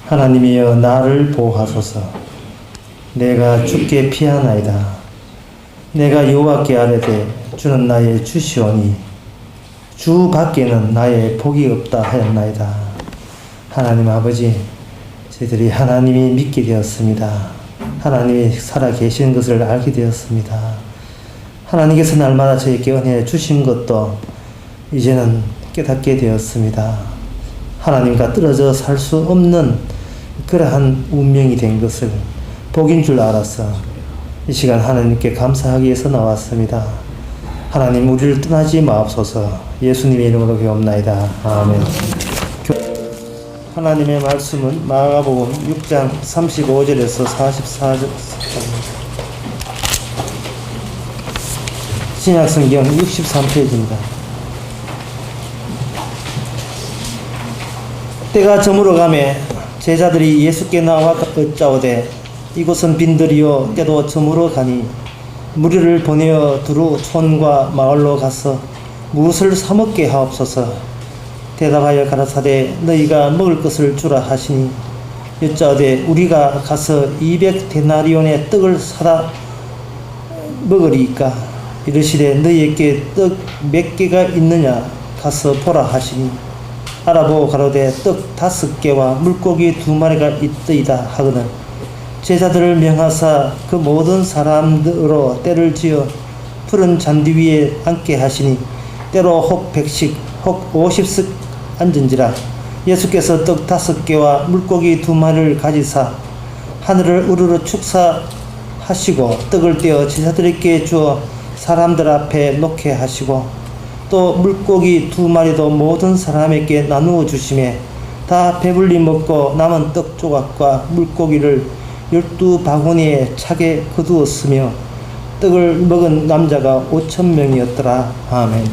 하나님이여 나를 보호하소서. 내가 주께 피하나이다. 내가 여호와께 아뢰되 주는 나의 주시오니 주 밖에는 나의 복이 없다 하였나이다. 하나님 아버지, 저희들이 하나님이 믿게 되었습니다. 하나님이 살아 계시는 것을 알게 되었습니다. 하나님께서 날마다 저에게 은혜 주신 것도 이제는 깨닫게 되었습니다. 하나님과 떨어져 살 수 없는 그러한 운명이 된 것을 복인 줄 알아서 이 시간 하나님께 감사하기 위해서 나왔습니다. 하나님 우리를 떠나지 마옵소서. 예수님의 이름으로 기도합나이다. 아멘. 하나님의 말씀은 마가복음 6장 35절에서 44절 신약성경 63페이지입니다. 때가 저물어 가매 제자들이 예수께 나와 얻자오되 이곳은 빈들이요 때도 저물어 가니 무리를 보내어 두루 촌과 마을로 가서 무엇을 사먹게 하옵소서. 대답하여 가라사대 너희가 먹을 것을 주라 하시니 여짜오되 우리가 가서 200데나리온의 떡을 사다 먹으리이까. 이르시되 너희에게 떡 몇 개가 있느냐 가서 보라 하시니 알아보고 가로되 떡 5개와 물고기 2마리가 있더이다 하거늘 제자들을 명하사 그 모든 사람들로 때를 지어 푸른 잔디 위에 앉게 하시니 때로 혹 100씩 혹 50씩 앉은지라. 예수께서 떡 5개와 물고기 2마리를 가지사 하늘을 우르르 축사하시고 떡을 떼어 제자들에게 주어 사람들 앞에 놓게 하시고 또 물고기 2마리도 모든 사람에게 나누어 주시매 다 배불리 먹고 남은 떡 조각과 물고기를 12바구니에 차게 거두었으며 떡을 먹은 남자가 5,000명이었더라. 아멘.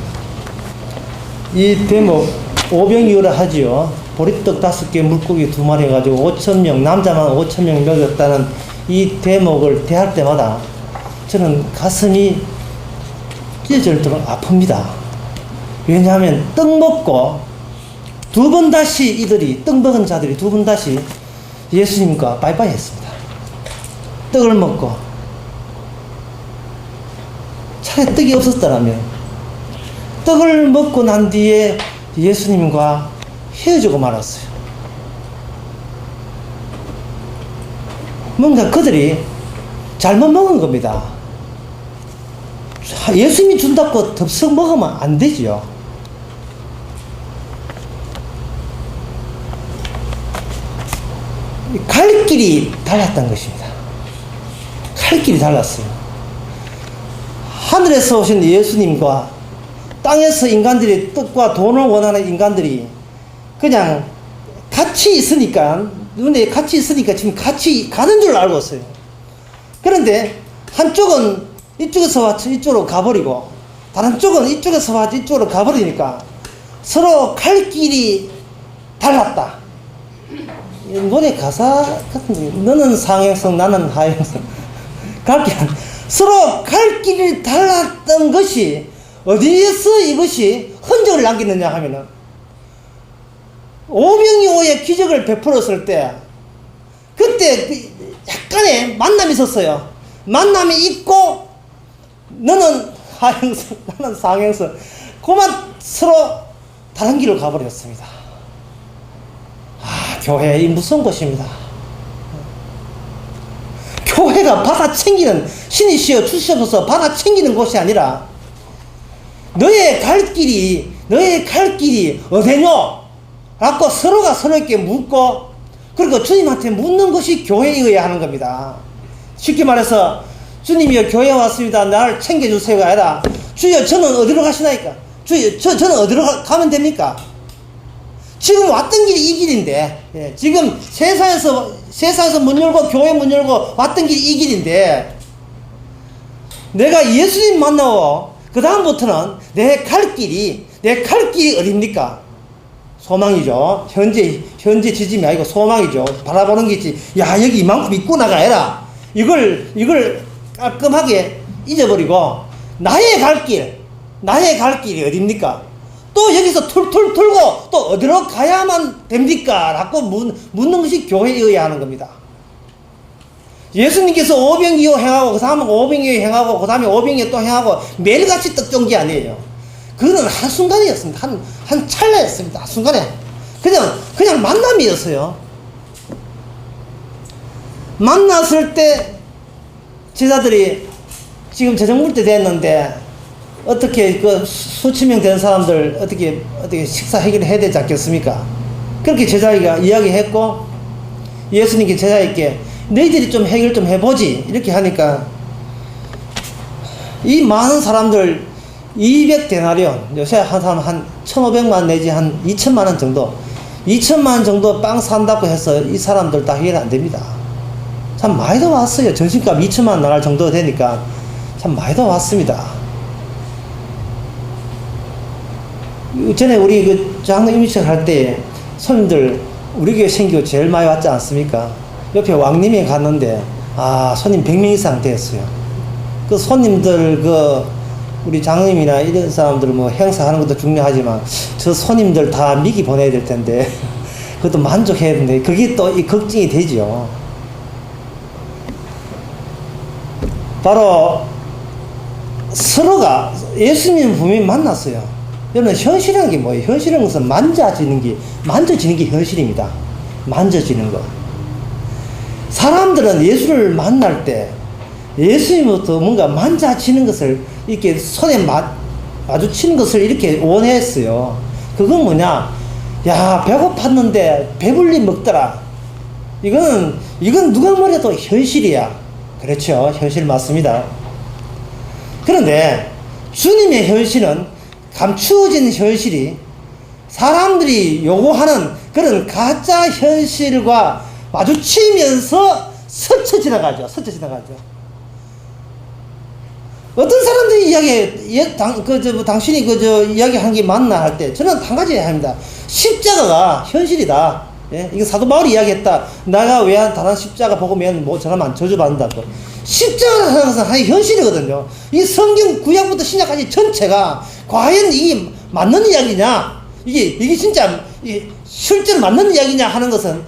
이 대목 오병이어라 하지요. 보리떡 5개 물고기 2마리 해가지고 5,000명, 남자만 5,000명 먹였다는 이 대목을 대할 때마다 저는 가슴이 찢어질도록 아픕니다. 왜냐하면 떡 먹고 2번 다시 이들이 떡 먹은 자들이 2번 다시 예수님과 바이바이 했습니다. 떡을 먹고 차라리 떡이 없었더라면 떡을 먹고 난 뒤에 예수님과 헤어지고 말았어요. 뭔가 그들이 잘못 먹은 겁니다. 예수님이 준다고 덥석 먹으면 안 되지요. 갈 길이 달랐던 것입니다. 갈 길이 달랐어요. 하늘에서 오신 예수님과 땅에서 인간들이 떡과 돈을 원하는 인간들이 그냥 같이 있으니까 눈에 같이 있으니까 지금 같이 가는 줄 알고 있어요. 그런데 한쪽은 이쪽에서 와서 이쪽으로 가버리고 다른 쪽은 이쪽에서 와서 이쪽으로 가버리니까 서로 갈 길이 달랐다. 노래 가사 같은 너는 상행성 나는 하행성 갈 길 서로 갈 길이 달랐던 것이 어디에서 이것이 흔적을 남기느냐 하면은 오병이어의 기적을 베풀었을 때 그때 약간의 만남이 있었어요. 만남이 있고 너는 하행성 나는 상행성 그만 서로 다른 길을 가버렸습니다. 교회 이 무서운 곳입니다. 교회가 받아 챙기는 신이 시여 주시옵소서 받아 챙기는 곳이 아니라 너의 갈 길이 어디뇨? 라고 서로가 서로에게 묻고 그리고 주님한테 묻는 것이 교회여야 하는 겁니다. 쉽게 말해서 주님이여 교회에 왔습니다. 나를 챙겨주세요가 아니라 주여 저는 어디로 가시나이까? 주여 저는 어디로 가면 됩니까? 지금 왔던 길이 이 길인데 지금 세상에서 문 열고 교회 문 열고 왔던 길이 이 길인데 내가 예수님 만나고 그 다음부터는 내 갈 길이 어딥니까? 소망이죠. 현재 지짐이 아니고 소망이죠. 바라보는 게 있지. 야 여기 이만큼 있구나가 아니라 이걸 깔끔하게 잊어버리고 나의 갈 길이 어딥니까? 또 여기서 툴툴 틀고 또 어디로 가야만 됩니까? 라고 묻는 것이 교회여야 하는 겁니다. 예수님께서 오병이어 행하고 그 다음에 오병이어 행하고 그 다음에 오병이어 또 행하고 매일같이 떡종기 아니에요. 그거는 한순간이었습니다. 한 찰나였습니다. 한순간에 그냥 만남이었어요. 만났을 때 제자들이 지금 재정물 때 됐는데 어떻게 그 수천 명 되는 사람들 어떻게 식사 해결해야 되지 않겠습니까? 그렇게 제자가 이야기했고 예수님께 제자에게 너희들이 좀 해결 좀 해보지 이렇게 하니까 이 많은 사람들 200데나리온 요새 한 사람 한 1,500만 내지 한 2천만 원 정도 2천만 원 정도 빵 산다고 해서 이 사람들 다 해결 안 됩니다. 참 많이 더 왔어요. 전신값 2천만 원 나갈 정도 되니까 참 많이 더 왔습니다. 전에 우리 그 장로 임시회 할 때 손님들 우리 교회 생기고 제일 많이 왔지 않습니까? 옆에 왕님이 갔는데 손님 100명 이상 되었어요. 그 손님들 우리 장로님이나 이런 사람들 뭐 행사하는 것도 중요하지만 저 손님들 다 미기 보내야 될 텐데 그것도 만족해야 되는데 그게 또 이 걱정이 되죠. 바로 서로가 예수님 분명히 만났어요. 여러분 현실이라는 게 뭐예요? 현실이라는 것은 만져지는 게 현실입니다. 만져지는 거. 사람들은 예수를 만날 때 예수님부터 뭔가 만져지는 것을 이렇게 손에 마주치는 것을 이렇게 원했어요. 그건 뭐냐? 야, 배고팠는데 배불리 먹더라. 이건 누가 뭐래도 현실이야. 그렇죠. 현실 맞습니다. 그런데 주님의 현실은 감추어진 현실이 사람들이 요구하는 그런 가짜 현실과 마주치면서 스쳐 지나가죠. 어떤 사람들이 당신이 이야기한 게 맞나 할 때 저는 한 가지 합니다. 십자가가 현실이다. 예? 이거 사도 바울이 이야기했다. 내가 왜 다른 십자가 보고면 뭐 저라면 저주받는다고. 십자가라는 것은 하나의 현실이거든요. 이 성경 구약부터 신약까지 전체가 과연 이게 맞는 이야기냐, 이게 진짜 실제로 맞는 이야기냐 하는 것은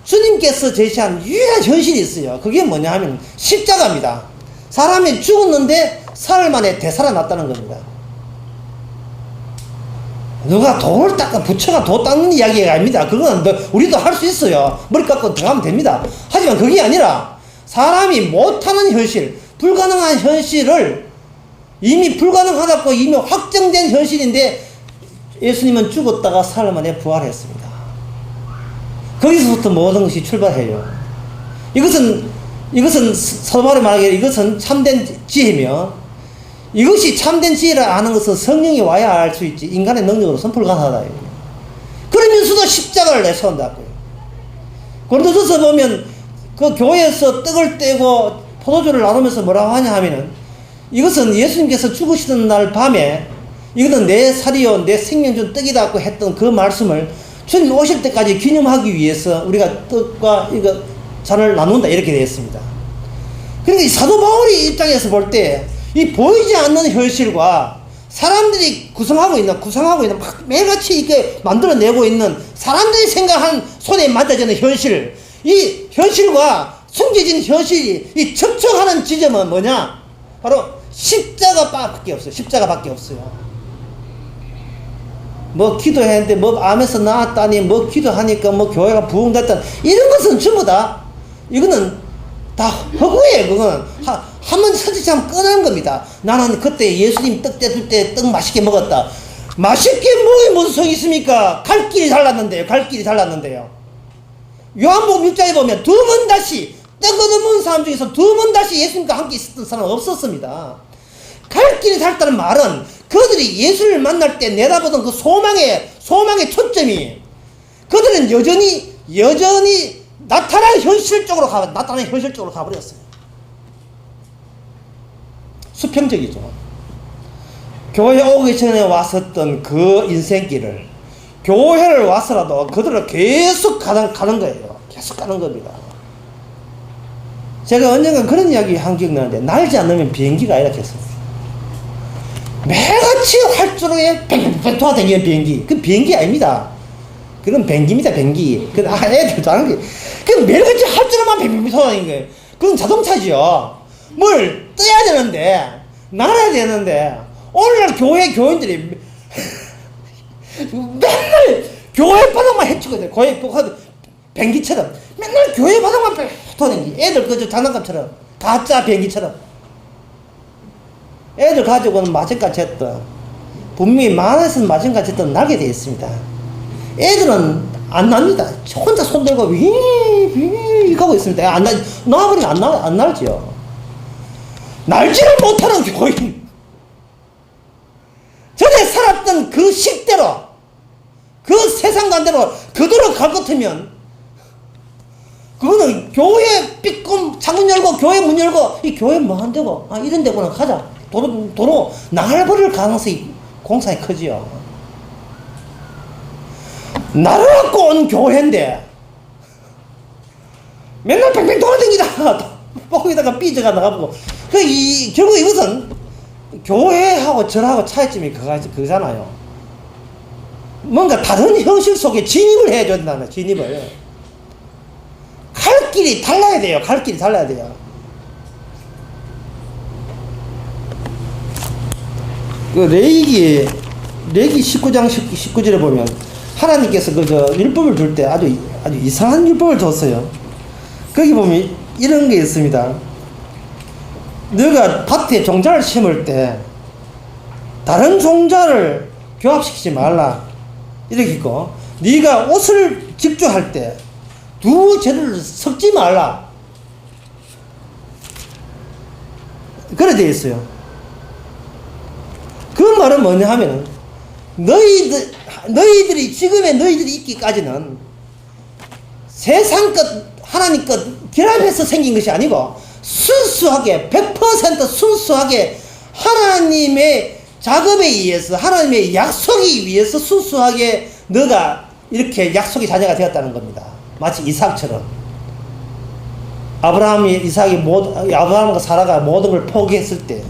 주님께서 제시한 유일한 현실이 있어요. 그게 뭐냐 하면 십자가입니다. 사람이 죽었는데 사흘 만에 되살아났다는 겁니다. 누가 돌을 닦아 부처가 도 닦는 이야기가 아닙니다. 그건 우리도 할 수 있어요. 머리 깎고 들어가면 됩니다. 하지만 그게 아니라 사람이 못하는 현실, 불가능한 현실을 이미 불가능하다고 이미 확정된 현실인데 예수님은 죽었다가 사흘 만에 부활했습니다. 거기서부터 모든 것이 출발해요. 이것은 사도 바울이 말하기에 이것은 참된 지혜며 이것이 참된 지혜라 아는 것은 성령이 와야 알 수 있지 인간의 능력으로서는 불가능하다. 그러면서도 십자가를 내세운다고요. 고린도전서 보면 그 교회에서 떡을 떼고 포도주를 나누면서 뭐라고 하냐 하면은 이것은 예수님께서 죽으시던 날 밤에 이거는 내 살이요 내 생명 준 떡이다고 했던 그 말씀을 주님 오실 때까지 기념하기 위해서 우리가 떡과 이거 잔을 나눈다 이렇게 되어 있습니다. 그러니까 이 사도 바울의 입장에서 볼 때 이 보이지 않는 현실과 사람들이 구상하고 있는 막 매일같이 이렇게 만들어내고 있는 사람들이 생각한 손에 만져지는 현실, 이 현실과 숨겨진 현실이 이 접촉하는 지점은 뭐냐? 바로 십자가밖에 없어요. 십자가밖에 없어요. 뭐 기도했는데 뭐 암에서 나았다니 뭐 기도하니까 뭐 교회가 부흥됐다 이런 것은 전부 다 이거는 다 허구예요. 그건 한번 선지처럼 꺼내는 겁니다. 나는 그때 예수님 떡 떼줄 때 떡 맛있게 먹었다. 맛있게 먹어야 무슨 소용이 있습니까? 갈 길이 달랐는데요. 요한복음 6장에 보면 두 번 다시 떡 얻어먹은 사람 중에서 두 번 다시 예수님과 함께 있었던 사람은 없었습니다. 갈 길이 달랐다는 말은 그들이 예수를 만날 때 내다보던 그 소망의 초점이 그들은 여전히 나타난 현실 쪽으로 가버렸어요. 수평적이죠. 교회 오기 전에 왔었던 그 인생길을 교회를 와서라도 그들은 계속 가는 거예요. 계속 가는 겁니다. 제가 언젠가 그런 이야기 한 기억나는데 날지 않으면 비행기가 이렇게 했어요. 매일 매일같이 활주로에 뱅뱅뱅 돌아다니는 비행기. 그 비행기 아닙니다. 그건 비행기입니다, 비행기. 그 애들도 아는 게. 그 매일같이 활주로만 뱅뱅뱅 돌아다니는 거예요. 그건 자동차지요. 뭘 떠야 되는데, 날아야 되는데, 오늘날 교인들이 맨날 교회 바닥만 헤치거든. 거의 비행기처럼. 맨날 교회 바닥만 돌아다니지. 애들 그저 장난감처럼. 가짜 비행기처럼. 애들 가지고는 마찬가지 했던, 분명히 만에서 마찬가지 했던 날게 되어 있습니다. 애들은 안 납니다. 혼자 손들고 윙 하고 있습니다. 안 날, 놔버리면 안 날지요. 날지를 못하는 교인. 전에 살았던 그 식대로, 그 세상관대로 그대로 갈 것 같으면, 그거는 교회 삐끔 창문 열고, 교회 문 열고, 이 교회 뭐 한다고? 아, 이런 데구나, 가자. 도로 나가버릴 가능성이 공상이 크지요. 나를 갖고 온 교회인데, 맨날 팽팽 돌아다니다. 뽕에다가 삐져가 나가보고. 결국 이것은 교회하고 절하고 차이점이 그거잖아요. 뭔가 다른 현실 속에 진입을 해줘야 된다는, 진입을. 갈 길이 달라야 돼요. 갈 길이 달라야 돼요. 그 레위기 19장 19절에 보면 하나님께서 율법을 줄 때 아주 이상한 율법을 줬어요. 거기 보면 이런 게 있습니다. 너가 밭에 종자를 심을 때 다른 종자를 교합시키지 말라. 이렇게 있고, 네가 옷을 직조할 때 두 재료를 섞지 말라. 그래 되어 있어요. 그 말은 뭐냐 하면은, 너희들이 있기까지는 세상 것, 하나님 것 결합해서 생긴 것이 아니고, 순수하게, 100% 순수하게 하나님의 작업에 의해서, 하나님의 약속에 위해서 순수하게 너가 이렇게 약속의 자녀가 되었다는 겁니다. 마치 이삭처럼. 아브라함과 사라가 모든 걸 포기했을 때,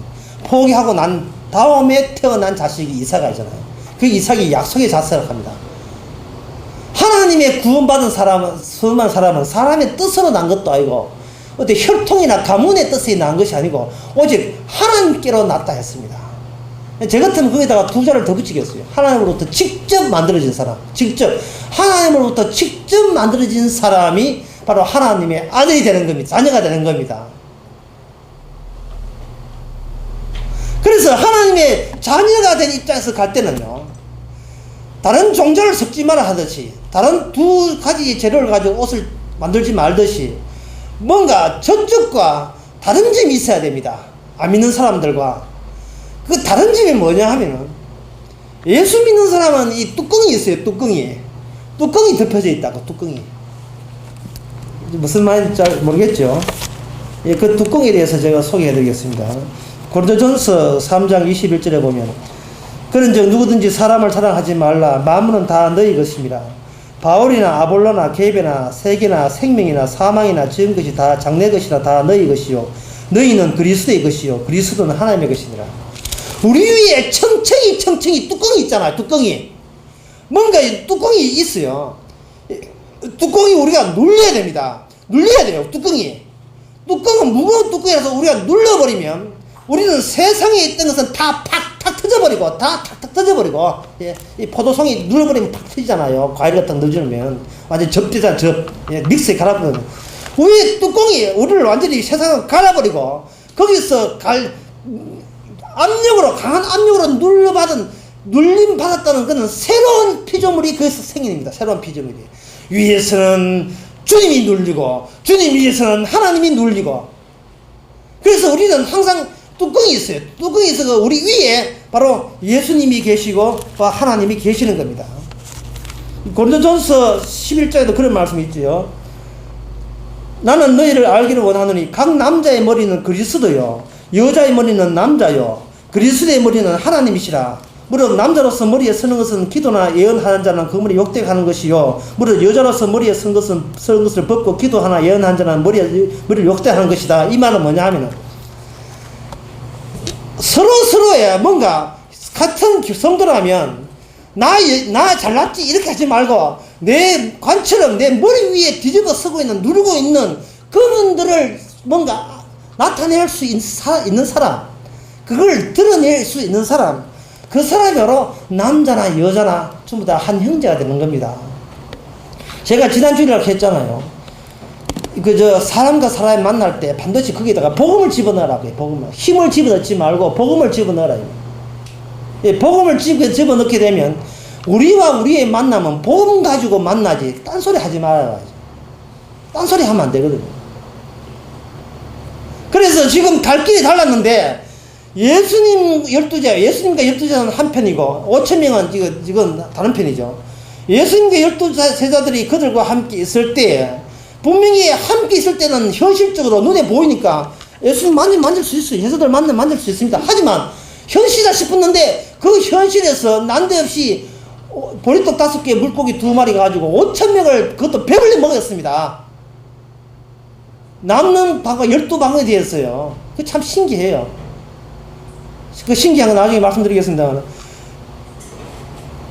포기하고 난 다음에 태어난 자식이 이삭이잖아요. 그 이삭이 약속의 자세를 합니다. 하나님의 구원받은 선한 사람은 사람의 뜻으로 난 것도 아니고, 어떤 혈통이나 가문의 뜻이 난 것이 아니고, 오직 하나님께로 났다 했습니다. 제 같으면 거기다가 두 자를 더 붙이겠어요. 하나님으로부터 직접 만들어진 사람. 하나님으로부터 직접 만들어진 사람이 바로 하나님의 아들이 되는 겁니다. 자녀가 되는 겁니다. 그래서 하나님의 자녀가 된 입장에서 갈 때는요, 다른 종자를 섞지 마라 하듯이, 다른 두 가지 재료를 가지고 옷을 만들지 말듯이, 뭔가 저쪽과 다른 점이 있어야 됩니다. 안 믿는 사람들과. 그 다른 점이 뭐냐 하면은, 예수 믿는 사람은 이 뚜껑이 있어요. 뚜껑이 덮여져 있다고. 뚜껑이. 무슨 말인지 잘 모르겠죠. 예, 그 뚜껑에 대해서 제가 소개해 드리겠습니다. 고린도전서 3장 21절에 보면, 그런즉 누구든지 사람을 사랑하지 말라. 만물은 다 너희 것입니다. 바울이나 아볼로나 게베나 세계나 생명이나 사망이나 지은 것이 다 장래 것이나 다 너희 것이요, 너희는 그리스도의 것이요, 그리스도는 하나님의 것이니라. 우리 위에 청청이 뚜껑이 있잖아요. 뚜껑이. 뭔가 뚜껑이 있어요. 뚜껑이 우리가 눌려야 됩니다. 눌려야 돼요. 뚜껑은 무거운 뚜껑이라서 우리가 눌러버리면 우리는 세상에 있던 것은 다 팍팍 터져버리고, 다 탁탁 터져버리고, 예, 이 포도송이 눌러버리면 팍 터지잖아요. 과일 같은 거 넣어주면 완전 접대잖아. 예, 믹스에 갈아버리면 우리 뚜껑이 우리를 완전히 세상을 갈아버리고, 거기서 강한 압력으로 눌림 받았다는 것은 새로운 피조물이 거기서 생깁니다. 새로운 피조물이. 위에서는 주님이 눌리고, 주님 위에서는 하나님이 눌리고. 그래서 우리는 항상 뚜껑이 있어요. 뚜껑이 있어서 우리 위에 바로 예수님이 계시고 하나님이 계시는 겁니다. 고린도전서 11장에도 그런 말씀이 있죠. 나는 너희를 알기를 원하노니 각 남자의 머리는 그리스도요, 여자의 머리는 남자요, 그리스도의 머리는 하나님이시라. 무릇 남자로서 머리에 서는 것은 기도나 예언하는 자는 그 머리에 욕되하는 것이요, 무릇 여자로서 머리에 선 것을 벗고 기도하나 예언하는 자는 머리를 욕되하는 것이다. 이 말은 뭐냐 하면은, 서로서로의 뭔가 같은 성도라면 나 잘났지 이렇게 하지 말고 내 관처럼 내 머리 위에 뒤집어 서고 있는 누르고 있는 그분들을 뭔가 나타낼 수 있는 사람, 그걸 드러낼 수 있는 사람, 그 사람이 바로 남자나 여자나 전부 다 한 형제가 되는 겁니다. 제가 지난 주일날 했잖아요. 사람과 사람이 만날 때 반드시 거기다가 복음을 집어넣으라고 해요. 복음을. 힘을 집어넣지 말고 복음을 집어넣으라고 해요. 예, 복음을 집어넣게 되면 우리와 우리의 만남은 복음 가지고 만나지 딴소리 하지 말아야지. 딴소리 하면 안 되거든요. 그래서 지금 갈 길이 달랐는데 예수님과 12제자는 한 편이고 5,000명은 이건 다른 편이죠. 예수님과 12제자들이 그들과 함께 있을 때 분명히 함께 있을 때는 현실적으로 눈에 보이니까 예수님 만질 수 있어요. 예수들 만질 수 있습니다. 하지만 현실이다 싶었는데 그 현실에서 난데없이 보리떡 5개 물고기 2마리 가지고 5,000명을 그것도 배불리 먹였습니다. 남는 방어 12방어에 되었어요. 그 참 신기해요. 그 신기한 거 나중에 말씀드리겠습니다.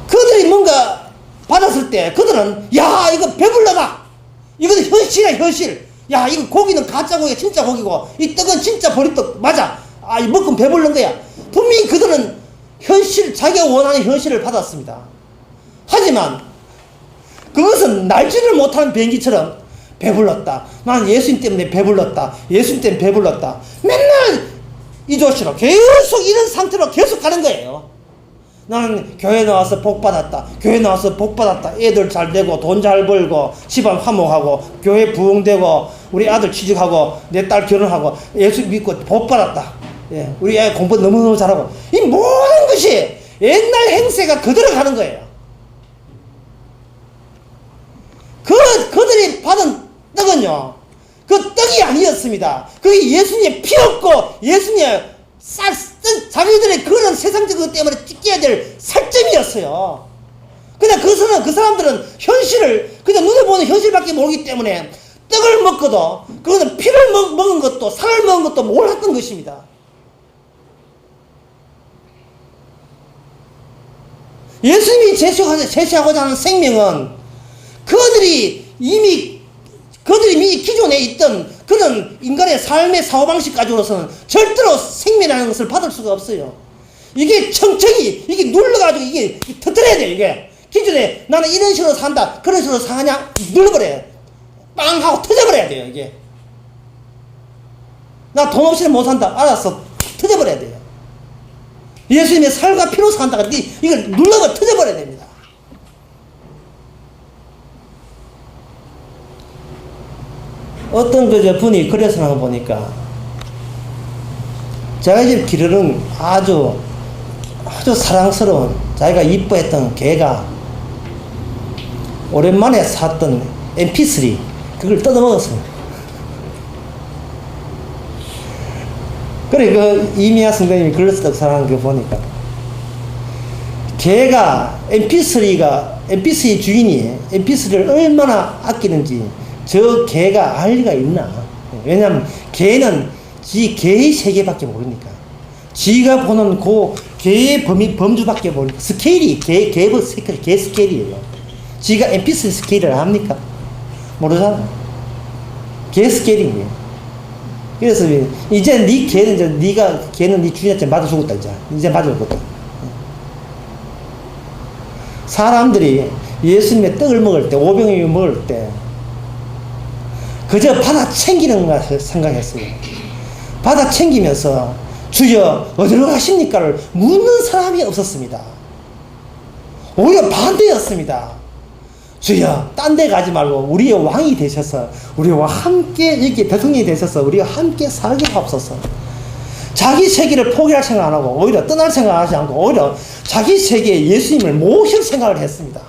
그들이 뭔가 받았을 때 그들은 야 이거 배불러다. 이거는 현실이야 현실. 야 이거 고기는 가짜 고기가 진짜 고기고 이 떡은 진짜 보리떡 맞아. 아 이 먹으면 배불른 거야. 분명히 그들은 자기가 원하는 현실을 받았습니다. 하지만 그것은 날지를 못하는 비행기처럼 배불렀다. 난 예수님 때문에 배불렀다. 예수님 때문에 배불렀다. 맨날 이 조시로 계속 이런 상태로 계속 가는 거예요. 나는 교회 나와서 복 받았다. 교회 나와서 복 받았다. 애들 잘 되고 돈 잘 벌고 집안 화목하고 교회 부흥되고 우리 아들 취직하고 내 딸 결혼하고 예수 믿고 복 받았다. 예, 우리 애 공부 너무너무 잘하고 이 모든 것이 옛날 행세가 그대로 가는 거예요. 그들이 받은 떡은요, 그 떡이 아니었습니다. 그게 예수님의 피였고, 예수님의 자기들의 그런 세상적인 것 때문에 찢겨야 될 살점이었어요. 근데 그 사람들은 현실을, 그냥 눈에 보는 현실밖에 모르기 때문에 떡을 먹고도, 그거는 피를 먹은 것도, 살을 먹은 것도 몰랐던 것입니다. 예수님이 제시하고자 하는 생명은 그들이 이미 기존에 있던 그런 인간의 삶의 사고방식 가지고서는 절대로 생명이라는 것을 받을 수가 없어요. 이게 청청이, 이게 눌러가지고 이게 터뜨려야 돼요, 이게. 기존에 나는 이런 식으로 산다, 그런 식으로 사냐, 눌러버려요. 빵! 하고 터져버려야 돼요, 이게. 나 돈 없이는 못 산다. 알았어. 터져버려야 돼요. 예수님의 살과 피로 산다가 이걸 눌러가 터져버려야 됩니다. 어떤 분이 글에서 나와 보니까 자기 집 기르는 아주 사랑스러운 자기가 이뻐했던 개가 오랜만에 샀던 MP3 그걸 뜯어먹었습니다. 그래 이미아 선생님이 글을 쓰던 사람한 거 보니까 개가 MP3 주인이 MP3를 얼마나 아끼는지 저 개가 알 리가 있나. 왜냐면 개는 개의 세계밖에 모르니까. 지가 보는 그 개의 범주밖에 모르니까. 스케일이 개 스케일이에요. 지가 MP3 스케일을 압니까? 모르잖아. 개 스케일이에요. 그래서 이제 네 개는 개는 네 주인한테 맞아 죽었다 이제 맞아 죽었다. 사람들이 예수님의 떡을 먹을 때, 오병이어 먹을 때 그저 받아 챙기는 것을 생각했어요. 받아 챙기면서 주여 어디로 가십니까를 묻는 사람이 없었습니다. 오히려 반대였습니다. 주여 딴 데 가지 말고 우리의 왕이 되셔서 우리와 함께 이렇게 대통령이 되셔서 우리와 함께 살게 하옵소서. 자기 세계를 포기할 생각 안 하고 오히려 떠날 생각 하지 않고 오히려 자기 세계에 예수님을 모실 생각을 했습니다.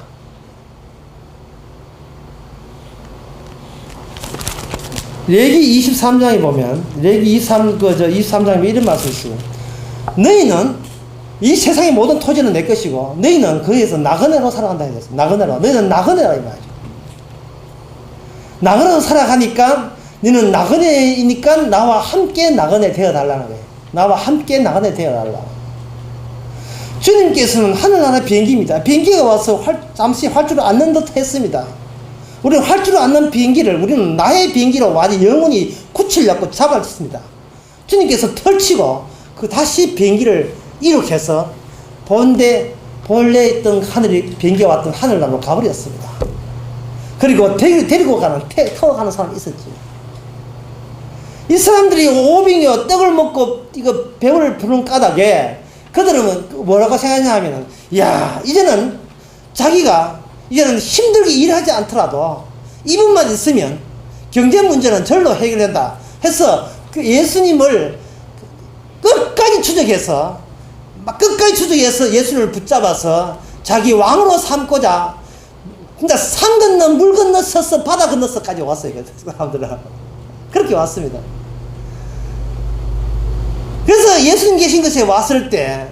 레기 23장에 보면 레기 23장에 이런 말씀이 있어요. 너희는 이 세상의 모든 토지는 내 것이고 너희는 거기에서 나그네로 살아간다 했어요. 너희는 나그네라 이 말이죠. 나그네로 살아가니까 너는 나그네이니까 나와 함께 나그네 되어달라는 거예요. 나와 함께 나그네 되어달라. 주님께서는 하늘나라 비행기입니다. 비행기가 와서 잠시 활주로 앉는 듯 했습니다. 우리는 활주로 앉는 비행기를 우리는 나의 비행기로 완전히 영원히 굳히려고 잡았습니다. 주님께서 털치고 그 다시 비행기를 이륙해서 본래 있던 하늘이 비행기가 왔던 하늘나라로 가버렸습니다. 그리고 데리고 타고 가는 사람이 있었지. 이 사람들이 오병이어 떡을 먹고 이거 배를 부른 까닭에 그들은 뭐라고 생각하냐 하면은, 야, 이제는 자기가 이제는 힘들게 일하지 않더라도 이분만 있으면 경제 문제는 절로 해결된다 해서 그 예수님을 끝까지 추적해서 예수님을 붙잡아서 자기 왕으로 삼고자 진짜 산 건너 물 건너서서 바다 건너서까지 왔어요. 그 사람들은 그렇게 왔습니다. 그래서 예수님 계신 곳에 왔을 때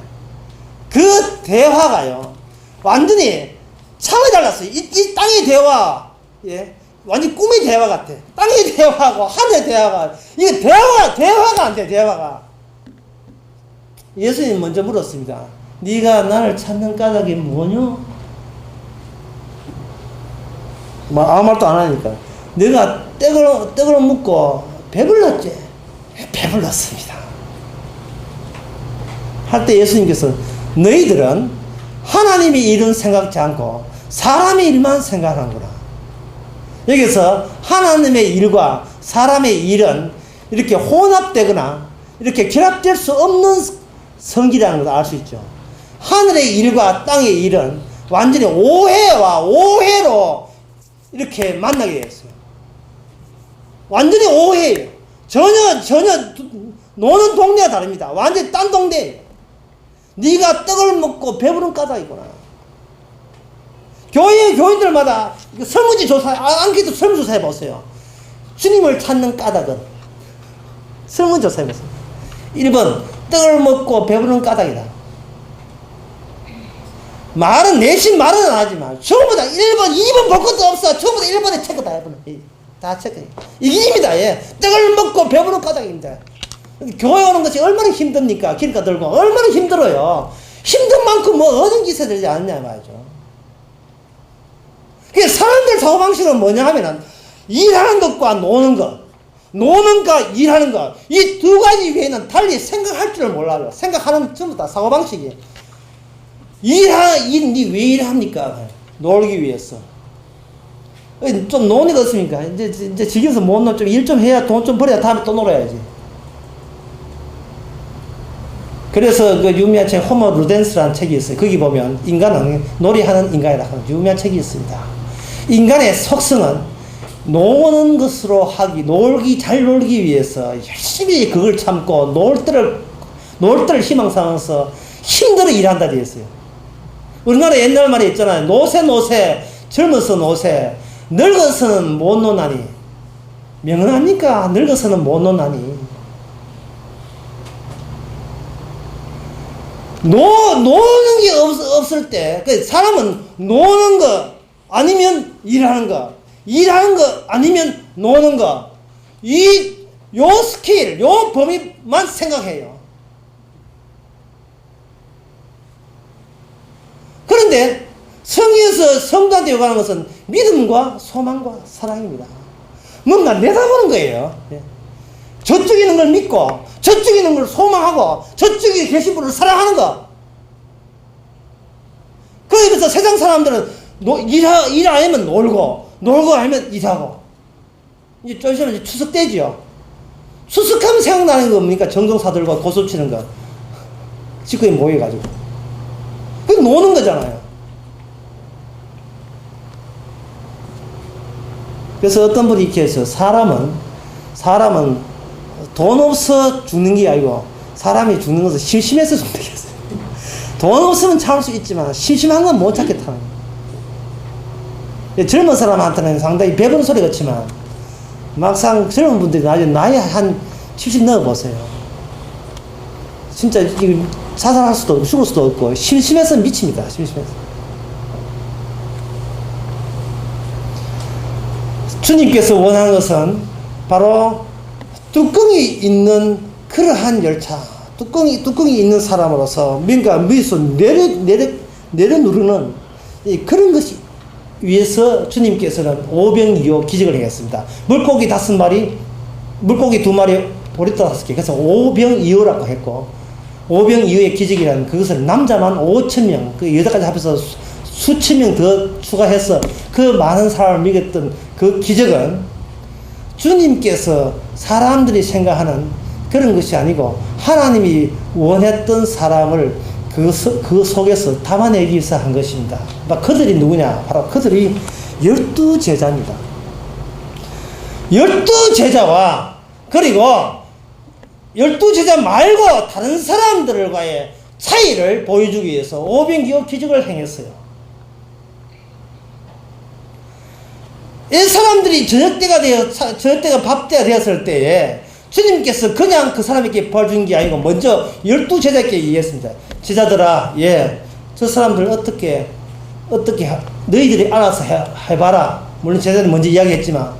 그 대화가요 완전히 차원이 달랐어요. 이 땅의 대화, 예, 완전 꿈의 대화 같아. 땅의 대화하고 하늘의 대화가, 이게 대화가 안 돼, 대화가. 예수님 먼저 물었습니다. 네가 나를 찾는 까닭이 뭐냐? 아무 말도 안 하니까. 내가 떡을 먹고 배불렀지? 배불렀습니다. 할 때 예수님께서 너희들은 하나님의 일은 생각지 않고 사람의 일만 생각하는구나. 여기서 하나님의 일과 사람의 일은 이렇게 혼합되거나 이렇게 결합될 수 없는 성질이라는 걸 알 수 있죠. 하늘의 일과 땅의 일은 완전히 오해와 오해로 이렇게 만나게 됐어요. 완전히 오해예요. 전혀 노는 동네가 다릅니다. 완전히 딴 동네예요. 네가 떡을 먹고 배부른 까닭이구나. 교인들마다 설문지 조사, 안케이트 설문조사 해보세요. 주님을 찾는 까닭은 설문조사 해보세요. 1번 떡을 먹고 배부른 까닭이다. 내심 말은 안 하지만 전부 다 1번 2번 볼 것도 없어. 전부 다 1번에 체크다. 1번에 다 체크해. 이깁니다. 예. 떡을 먹고 배부른 까닭입니다. 교회 오는 것이 얼마나 힘듭니까? 길가 들고 얼마나 힘들어요. 힘든 만큼 뭐 어떤 기세 들지 않냐 말이죠. 사람들 사고방식은 뭐냐 하면은 일하는 것과 노는 것, 노는 것, 일하는 것, 이 두 가지 외에는 달리 생각할 줄을 몰라요. 생각하는 전부 다 사고방식이에요. 니 왜 일합니까? 놀기 위해서. 좀 노는 거 없습니까? 이제 지겨서 못 놀, 좀 일 좀 해야 돈 좀 벌어야 다음에 또 놀아야지. 그래서 그 유명한 책 호모 루덴스라는 책이 있어요. 거기 보면 인간은 놀이하는 인간이라 하는 유명한 책이 있습니다. 인간의 속성은 노는 것으로 잘 놀기 위해서 열심히 그걸 참고 놀 때를 희망 삼아서 힘들어 일한다 되어 있어요. 우리나라 옛날 말에 있잖아요. 노세 젊어서 노세 늙어서는 못 노나니. 명언합니까? 늙어서는 못 노나니. 노는 게 없을 때, 사람은 노는 거 아니면 일하는 거 아니면 노는 거, 요 스케일, 요 범위만 생각해요. 그런데 성경에서 성도한테 요구하는 것은 믿음과 소망과 사랑입니다. 뭔가 내다보는 거예요. 저쪽에 있는 걸 믿고 저쪽에 있는 걸 소망하고 저쪽에 계신 분을 사랑하는 거. 그래서 세상 사람들은 일 안 하면 놀고 하면 일하고. 이제 좀 있으면 이제 추석 때지요. 추석하면 생각나는 거 뭡니까? 정종사들과 고소 치는 거. 직구에 모여가지고. 그게 노는 거잖아요. 그래서 어떤 분이 이렇게 해서 사람은 돈 없어 죽는 게 아니고 사람이 죽는 것은 심심해서 죽는 게 있어요. 돈 없으면 참을 수 있지만 심심한 건 못 참겠다는 거예요. 젊은 사람한테는 상당히 배부른 소리 같지만 막상 젊은 분들이 나이 한 70 넣어보세요. 진짜 자살할 수도 없고 죽을 수도 없고 심심해서 미칩니다. 심심해서. 주님께서 원하는 것은 바로 뚜껑이 있는 그러한 열차, 뚜껑이 있는 사람으로서 뭔가 위에서 내려누르는 그런 것이 위해서 주님께서는 오병이어 기적을 행했습니다. 물고기 5마리, 물고기 2마리, 보리떡 5개. 그래서 오병이어라고 했고, 오병이어의 기적이라는 그것을 남자만 5,000명, 그 여자까지 합해서 수천 명 더 추가해서 그 많은 사람을 먹였던 그 기적은 주님께서 사람들이 생각하는 그런 것이 아니고 하나님이 원했던 사람을 그 속에서 담아내기 위해서 한 것입니다. 그들이 누구냐? 바로 그들이 12제자입니다. 12제자와 그리고 12제자 말고 다른 사람들과의 차이를 보여주기 위해서 오병이어 기적을 행했어요. 이 사람들이 저녁때가 밥때가 되었을 때에 주님께서 그냥 그 사람에게 벌 준 게 아니고 먼저 12제자에게 얘기했습니다. 제자들아, 저 사람들 어떻게 너희들이 알아서 해봐라. 물론 제자들이 먼저 이야기했지만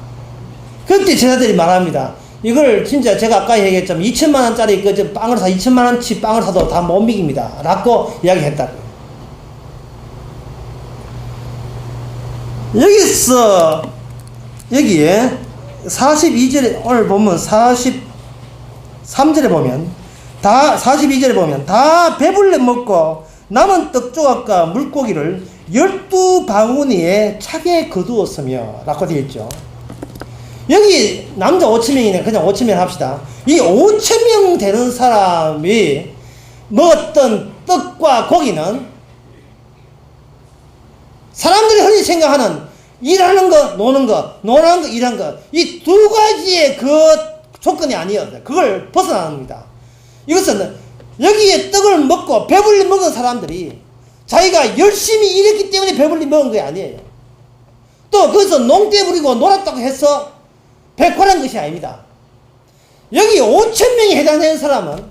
그때 제자들이 말합니다. 이걸 진짜 제가 아까 얘기했지만 2천만 원짜리 그 빵을 2천만 원치 빵을 사도 다 못 먹입니다. 라고 이야기했다고요. 여기에 42절에 오늘 보면 43절에 보면 42절에 보면 다 배불러 먹고 남은 떡 조각과 물고기를 12바구니에 차게 거두었으며 라고 되어 있죠. 여기 남자 5,000명이네. 그냥 5,000명 합시다. 이 5,000명 되는 사람이 먹었던 떡과 고기는 사람들이 흔히 생각하는 일하는 거, 노는 거, 노는 거, 일하는 거, 이 두 가지의 그 조건이 아니었어요. 그걸 벗어납니다. 이것은 여기에 떡을 먹고 배불리 먹은 사람들이 자기가 열심히 일했기 때문에 배불리 먹은 게 아니에요. 또 거기서 농대 부리고 놀았다고 해서 백화란 것이 아닙니다. 여기 5,000명이 해당되는 사람은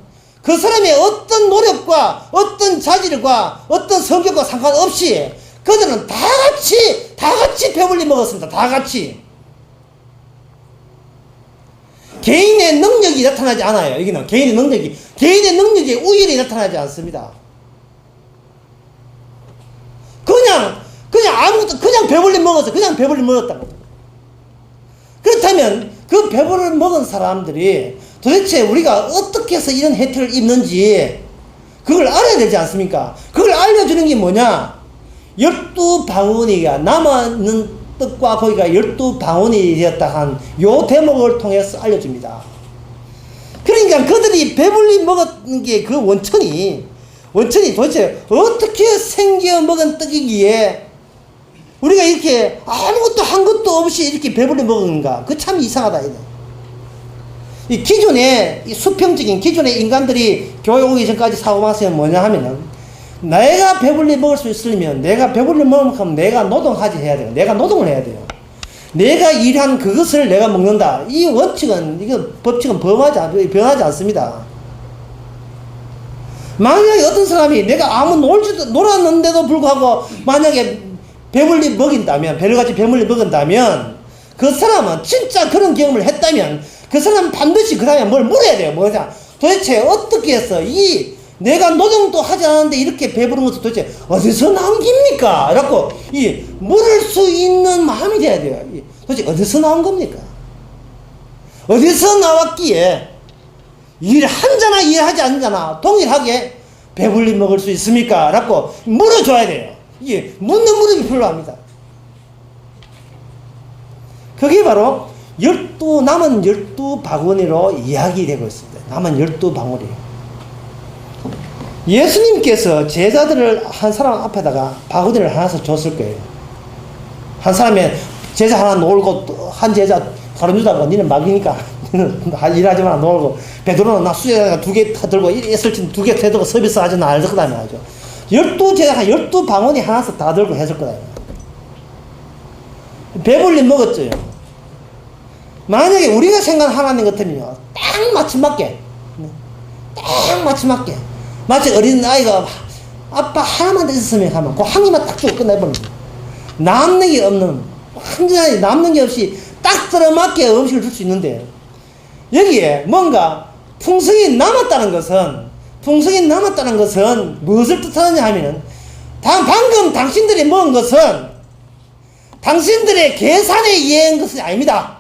그 사람의 어떤 노력과 어떤 자질과 어떤 성격과 상관없이 그들은 다 같이 배불리 먹었습니다. 다 같이. 개인의 능력이 나타나지 않아요. 여기는 개인의 능력이 우열이 나타나지 않습니다. 그냥 아무것도 그냥 배불리 먹었어. 그냥 배불리 먹었다고. 그렇다면 그 배불리 먹은 사람들이 도대체 우리가 어떻게 해서 이런 혜택을 입는지 그걸 알아야 되지 않습니까? 그걸 알려주는 게 뭐냐? 12바구니가 남아있는 떡과 고기가 12바구니 되었다 한 요 대목을 통해서 알려줍니다. 그러니까 그들이 배불리 먹은 게 그 원천이 도대체 어떻게 생겨 먹은 떡이기에 우리가 이렇게 아무것도 한 것도 없이 이렇게 배불리 먹은가? 그 참 이상하다. 이 기존의 수평적인 기존의 인간들이 교회 오기 전까지 사고방식은 뭐냐 하면은 내가 배불리 먹을 수 있으려면 내가 배불리 먹으면 내가 노동하지 해야 돼요. 내가 노동을 해야 돼요. 내가 일한 그것을 내가 먹는다. 이 원칙은, 법칙은 변하지 않습니다. 만약에 어떤 사람이 내가 아무 놀았는데도 불구하고 만약에 배불리 먹인다면, 배를같이 배불리 먹은다면 그 사람은 진짜 그런 경험을 했다면 그 사람은 반드시 그 사람이 뭘 물어야 돼요. 뭐냐? 도대체 어떻게 해서 내가 노동도 하지 않았는데 이렇게 배부른 것도 도대체 어디서 나온 겁니까? 라고 물을 수 있는 마음이 돼야 돼요. 도대체 어디서 나온 겁니까? 어디서 나왔기에 일하잖아 일하지 않잖아 동일하게 배불리 먹을 수 있습니까? 라고 물어줘야 돼요. 묻는 물음이 필요합니다. 그게 바로 남은 12바구니로 이야기되고 있습니다. 남은 12바구니. 예수님께서 제자들을 한 사람 앞에다가 바구니를 하나씩 줬을 거예요. 한 사람의 제자 하나 놀고 한 제자 다른 주다가 니는 막이니까 일하지 마라 놀고 베드로는 나 수제자가 2개 들고 예술진 2개 들고 서비스 하지 나 알을 거다 말이죠. 12제자가 12바구니 하나씩 다 들고 했을 거다. 배불리 먹었죠. 만약에 우리가 생각하는 하나님 같으면요 딱 맞춤 맞게 마치 어린 아이가 아빠 하나만 더 있었으면 하면 그 한 입만 딱 주고 끝내버립니다. 남는 게 없는 완전히 남는 게 없이 딱 들어맞게 음식을 줄 수 있는데 여기에 뭔가 풍성이 남았다는 것은 풍성이 남았다는 것은 무엇을 뜻하느냐 하면은 방금 당신들이 먹은 것은 당신들의 계산에 의한 것이 아닙니다.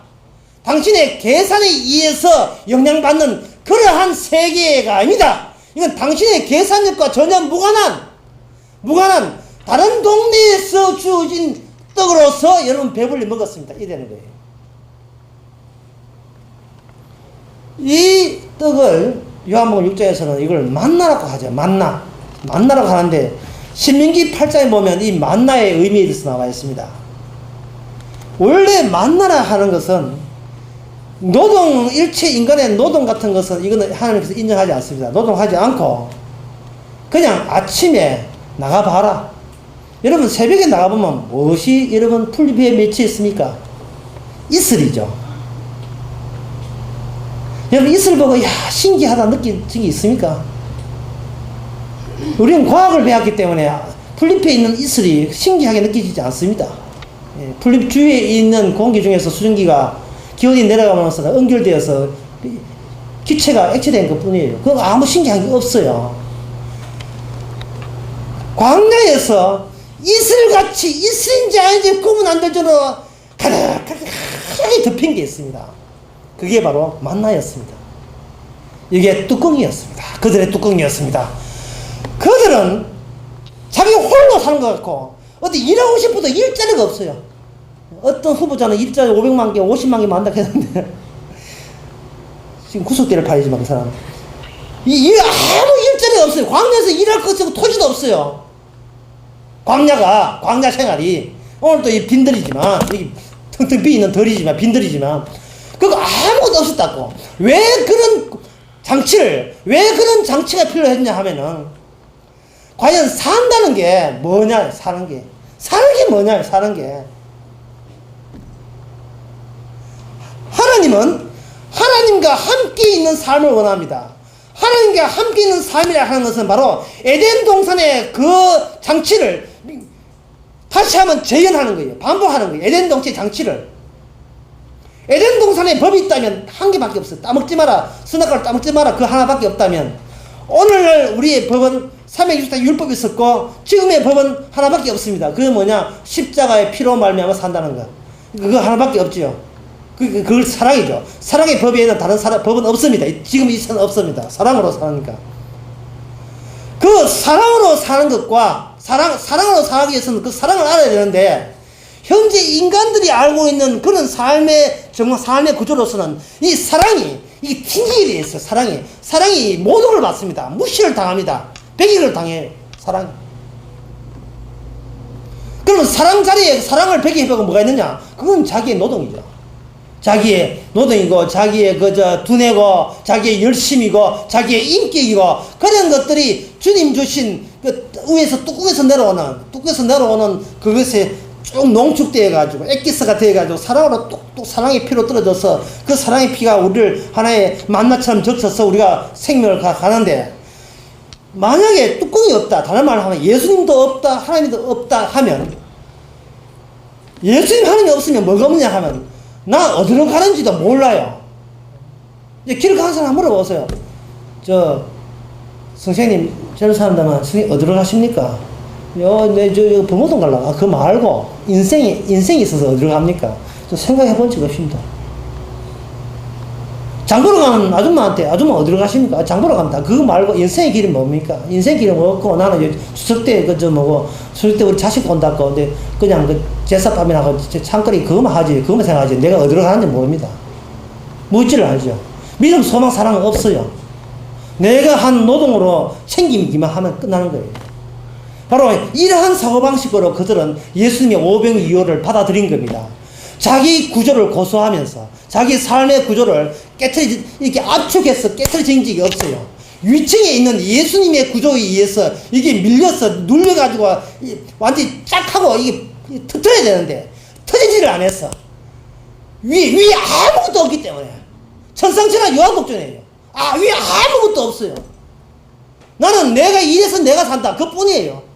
당신의 계산에 의해서 영향받는 그러한 세계가 아닙니다. 이건 당신의 계산력과 전혀 무관한 다른 동네에서 주어진 떡으로서 여러분 배불리 먹었습니다. 이래는 거예요. 이 떡을 요한복음 6장에서는 이걸 만나라고 하죠. 만나라고 하는데 신명기 8장에 보면 이 만나의 의미에 대해서 나와 있습니다. 원래 만나라 하는 것은 일체 인간의 노동 같은 것은 이거는 하나님께서 인정하지 않습니다. 노동하지 않고 그냥 아침에 나가봐라. 여러분 새벽에 나가보면 무엇이 여러분 풀잎에 맺혀 있습니까? 이슬이죠. 여러분 이슬 보고 야 신기하다 느낀 적이 있습니까? 우리는 과학을 배웠기 때문에 풀잎에 있는 이슬이 신기하게 느껴지지 않습니다. 풀잎 주위에 있는 공기 중에서 수증기가 기온이 내려가면서 연결되어서 기체가 액체된 것 뿐이에요. 그건 아무 신기한 게 없어요. 광야에서 이슬같이 이슬인지 아닌지 구분 안 될 정도로 가득하게 덮인 게 있습니다. 그게 바로 만나였습니다. 이게 뚜껑이었습니다. 그들의 뚜껑이었습니다. 그들은 자기 홀로 사는 것 같고 어디 일하고 싶어도 일자리가 없어요. 어떤 후보자는 일자리 500만 개, 50만 개 만다 했는데 지금 구속대를 팔이지만 그 사람 아무 일자리가 없어요. 광야에서 일할 것 없고 토지도 없어요. 광야 생활이 오늘도 이 빈들이지만 이 텅텅 비있는 덜이지만 빈들이지만 그거 아무것도 없었다고. 왜 그런 장치가 필요했냐 하면은 과연 산다는 게 뭐냐, 사는 게 뭐냐, 사는 게. 하나님은 하나님과 함께 있는 삶을 원합니다. 하나님과 함께 있는 삶이라 하는 것은 바로 에덴 동산의 그 장치를 다시 한번 재현하는 거예요. 반복하는 거예요. 에덴 동산의 장치를. 에덴 동산에 법이 있다면 한 개밖에 없어요. 따먹지 마라. 선악과를 따먹지 마라. 그 하나밖에 없다면 오늘날 우리의 법은 364 율법이 있었고 지금의 법은 하나밖에 없습니다. 그게 뭐냐? 십자가의 피로 말미암아 산다는 거. 그거 하나밖에 없지요. 그걸 사랑이죠. 사랑의 법에는 다른 법은 없습니다. 지금 이 세상은 없습니다. 사랑으로 사니까. 그 사랑으로 사는 것과 사랑으로 살기 위해서는 그 사랑을 알아야 되는데 현재 인간들이 알고 있는 그런 삶의 구조로서는 이 사랑이 이게 튕기게 되어 있어요. 사랑이 모독을 받습니다. 무시를 당합니다. 배격을 당해요. 사랑이. 그러면 사랑 자리에 사랑을 배격해보고 뭐가 있느냐? 그건 자기의 노동이죠. 자기의 노동이고 자기의 두뇌고 자기의 열심이고 자기의 인격이고 그런 것들이 주님 주신 그 위에서 뚜껑에서 내려오는 그것에 쭉 농축되어 가지고 엑기스가 되어 가지고 사랑으로 뚝뚝 사랑의 피로 떨어져서 그 사랑의 피가 우리를 하나의 만나처럼 적셔서 우리가 생명을 가는데 만약에 뚜껑이 없다, 다른 말로 하면 예수님도 없다, 하나님도 없다 하면 예수님 하나님이 없으면 뭐가 없냐 하면 나 어디로 가는지도 몰라요. 이제 길 가는 사람 물어보세요. 선생님, 저런 사람들은 선생님 어디로 가십니까? 저 범어동 가려고. 그거 말고, 인생이 있어서 어디로 갑니까? 저 생각해 본 적 없습니다. 장보러 가는 아줌마한테, 아줌마 어디로 가십니까? 장보러 간다. 그거 말고, 인생의 길이 뭡니까? 인생의 길은 뭐고, 나는 추석 때, 추석 때 우리 자식 온다고, 근데 그냥 제사밥이나 창거리 그거만 하지, 그거만 생각하지. 내가 어디로 가는지 모릅니다. 묻지를 알죠. 믿음, 소망, 사랑은 없어요. 내가 한 노동으로 챙기기만 하면 끝나는 거예요. 바로 이러한 사고방식으로 그들은 예수님의 오병이어를 받아들인 겁니다. 자기 구조를 고수하면서 자기 삶의 구조를 이렇게 압축해서 깨트려진 적이 없어요. 위층에 있는 예수님의 구조에 의해서 이게 밀려서 눌려가지고 완전히 쫙 하고 이게 터져야 되는데 터지지를 않았어. 위에 아무것도 없기 때문에. 천상천하 요한복전이에요. 위에 아무것도 없어요. 나는 내가 이래서 내가 산다. 그뿐이에요.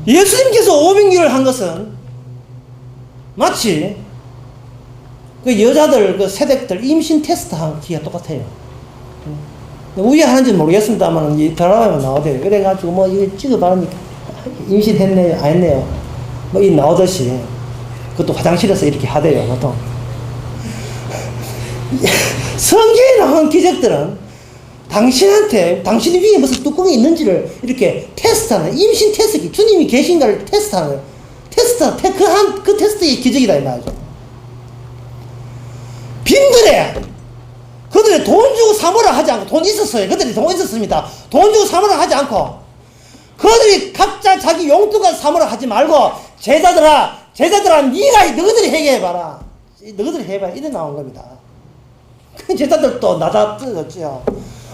예수님께서 오병이어를 한 것은 마치 그 여자들, 그 세댁들 임신 테스트 하기가 똑같아요. 우리 하는지는 모르겠습니다만, 이 드라마에 나오대요. 그래가지고, 뭐, 이거 찍어봐니까, 임신했네요, 안 했네요. 뭐, 이 나오듯이. 그것도 화장실에서 이렇게 하대요, 보통. 성경에 나온 기적들은 당신한테, 당신 위에 무슨 뚜껑이 있는지를 이렇게 테스트하는, 임신 테스트, 주님이 계신가를 테스트하는, 그 테스트의 기적이다, 이 말이죠. 빈들에, 그들이 돈 주고 사모라 하지 않고, 돈 있었어요. 그들이 돈 있었습니다. 돈 주고 사모라 하지 않고, 그들이 각자 자기 용돈과 사모라 하지 말고, 제자들아, 너희들이 해결해봐라. 너희들이 해봐라. 이래 나온 겁니다. 그 제자들도 나다 뜯었죠.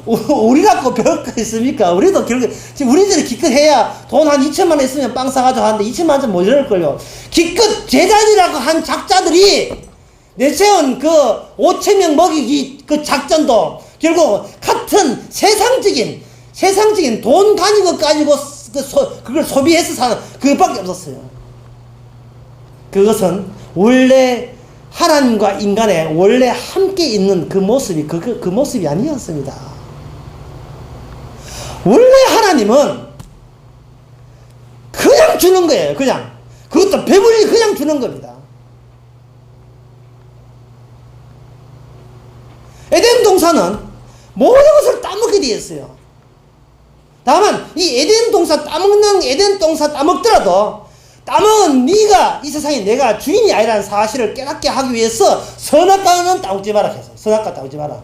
우리라고 배울 거 있습니까? 우리도 결국, 지금 우리들이 기껏 해야 돈 한 2천만 원 있으면 빵 사가지고 하는데 2천만 원 좀 모자랄걸요. 기껏 제자들이라고 한 작자들이 내세운 그 5,000명 먹이기 그 작전도 결국 같은 세상적인 돈 가진 것 가지고 그걸 소비해서 사는 그것밖에 없었어요. 그것은 원래 하나님과 인간의 원래 함께 있는 그 모습이 그 모습이 아니었습니다. 원래 하나님은 그냥 주는 거예요. 그냥. 그것도 배불리 그냥 주는 겁니다. 에덴 동산은 모든 것을 따먹게 되어 있어요. 다만 이 에덴 동산 따먹더라도 따먹은 네가 이 세상에 내가 주인이 아니라는 사실을 깨닫게 하기 위해서 선악과는 따먹지 마라 해서 선악과 따먹지 마라.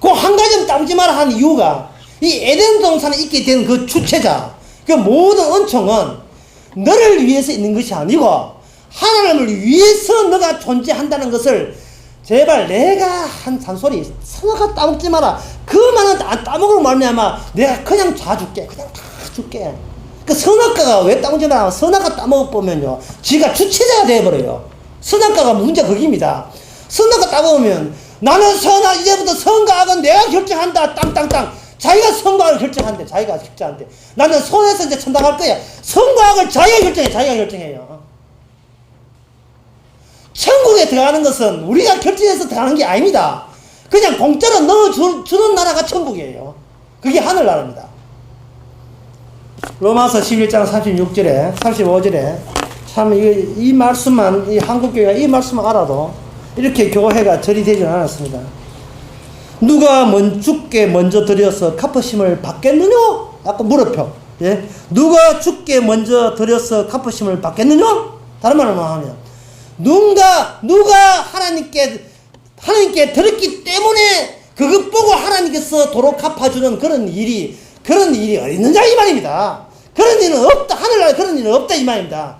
그 한 가지는 따먹지 마라 하는 이유가 이 에덴 동산에 있게 된 그 주체자, 그 모든 은총은 너를 위해서 있는 것이 아니고 하나님을 위해서 너가 존재한다는 것을 제발 내가 한 잔소리 선악과 따먹지 마라. 그만은 안 따먹으면 말미암아 내가 그냥 줘줄게. 그냥 다 줄게. 그 선악과가 왜 따먹지 마라. 선악과 따먹어보면요 지가 주체자가 되어버려요. 선악과가 문제가 거기입니다. 선악과 따먹으면 나는 이제부터 선과 악은 내가 결정한다. 땅땅땅. 자기가 선과 악을 결정한대. 나는 선에서 이제 천당할 거야. 선과 악을 자기가 결정해요. 천국에 들어가는 것은 우리가 결정해서 들어가는 게 아닙니다. 그냥 공짜로 넣어주는 나라가 천국이에요. 그게 하늘나라입니다. 로마서 11장 36절에 35절에 참 이 말씀만 이 한국교회가 이 말씀만 알아도 이렇게 교회가 절이 되지는 않았습니다. 누가 주께 먼저 드려서 갚으심을 받겠느냐? 아까 물음표. 예? 누가 주께 먼저 드려서 갚으심을 받겠느냐? 다른 말로 하면 누가 하나님께 드렸기 때문에 그것 보고 하나님께서 도로 갚아주는 그런 일이 어디 있느냐 이 말입니다. 그런 일은 없다. 하늘나라에 그런 일은 없다 이 말입니다.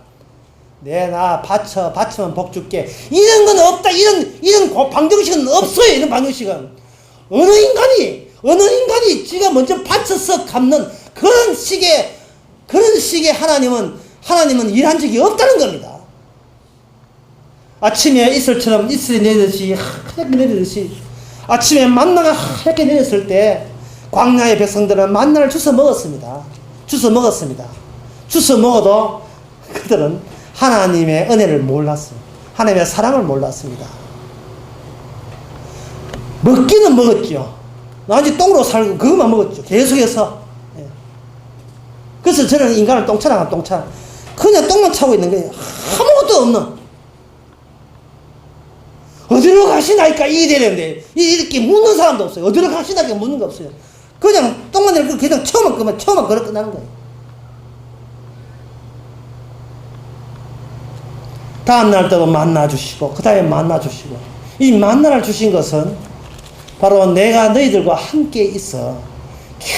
나 바치면 복 줄게. 이런 건 없다. 이런 방정식은 없어요. 이런 방정식은. 어느 인간이 지가 먼저 바쳐서 갚는 그런 식의 하나님은 일한 적이 없다는 겁니다. 아침에 이슬처럼 이슬이 내리듯이 하얗게 내리듯이 아침에 만나가 하얗게 내렸을 때 광야의 백성들은 만나를 주워 먹었습니다. 주워 먹어도 그들은 하나님의 은혜를 몰랐어요. 하나님의 사랑을 몰랐습니다. 먹기는 먹었죠. 나중에 똥으로 살고 그것만 먹었죠. 계속해서. 그래서 저는 인간을 똥차랑 그냥 똥만 차고 있는 거예요. 아무것도 없는. 어디로 가시나이까 이 되는데 이렇게 묻는 사람도 없어요. 어디로 가시나이까 묻는 거 없어요. 그냥 똥만 내고 그냥 처음만 걸어 끝나는 거예요. 다음날 또 만나 주시고 그 다음에 만나 주시고 이 만나를 주신 것은 바로 내가 너희들과 함께 있어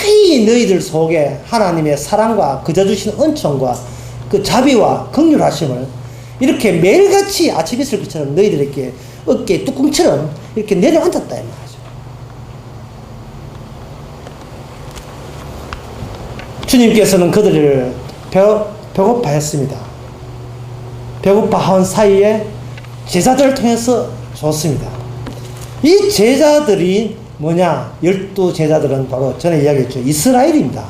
이 너희들 속에 하나님의 사랑과 그저 주신 은총과 그 자비와 긍휼하심을 이렇게 매일같이 아침 이슬 빛처럼 너희들에게 어깨 뚜껑처럼 이렇게 내려앉았다 이 말이죠. 주님께서는 그들을 배고파했습니다. 배고파한 사이에 제자들을 통해서 줬습니다. 이 제자들이 뭐냐? 12제자들은 바로 전에 이야기했죠. 이스라엘입니다.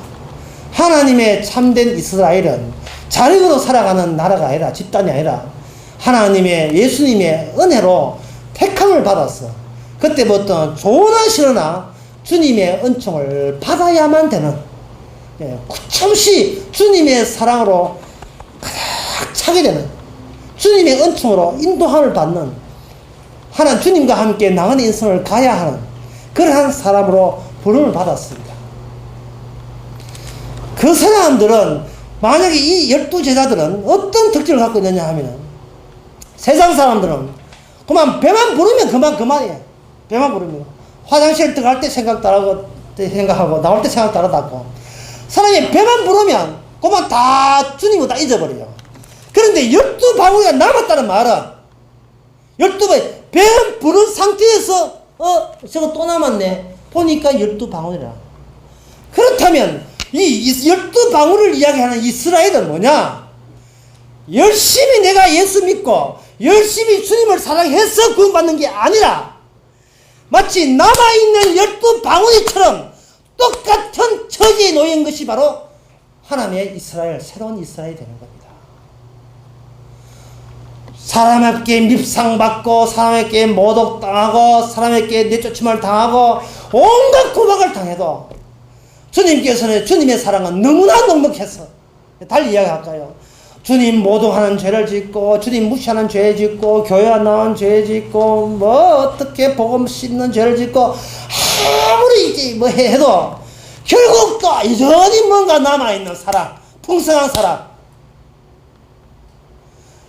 하나님의 참된 이스라엘은 자력으로 살아가는 나라가 아니라 집단이 아니라 하나님의 예수님의 은혜로 택함을 받았어. 그때부터 좋으나 싫으나 주님의 은총을 받아야만 되는, 구참시 주님의 사랑으로 가득 차게 되는, 주님의 은총으로 인도함을 받는, 하나님 주님과 함께 나은 인생을 가야 하는 그러한 사람으로 부름을 받았습니다. 그 사람들은, 만약에 이 12제자들은 어떤 특징을 갖고 있느냐 하면, 세상 사람들은 그만 배만 부르면 그만이에요. 배만 부르면 화장실 들어갈 때 생각하고 나올 때 생각 따라다고, 사람이 배만 부르면 그만 다 주님을 다 잊어버려요. 그런데 12방울이가 남았다는 말은, 12방 배 부른 상태에서 저거 또 남았네 보니까 12방울이라. 그렇다면 이 12방울을 이야기하는 이스라엘은 뭐냐? 열심히 내가 예수 믿고 열심히 주님을 사랑해서 구원받는 게 아니라, 마치 남아있는 12방울이처럼 똑같은 처지에 놓인 것이 바로 하나님의 이스라엘, 새로운 이스라엘이 되는 겁니다. 사람에게 밉상받고, 사람에게 모독당하고, 사람에게 내쫓음을 당하고, 온갖 구박을 당해도 주님께서는, 주님의 사랑은 너무나 넉넉해서, 달리 이야기할까요? 주님 모독하는 죄를 짓고, 주님 무시하는 죄 짓고, 교회 안 나온 죄 짓고, 뭐 어떻게 복음 씹는 죄를 짓고, 아무리 이제 뭐 해도 결국 또 여전히 뭔가 남아있는 사랑, 풍성한 사랑.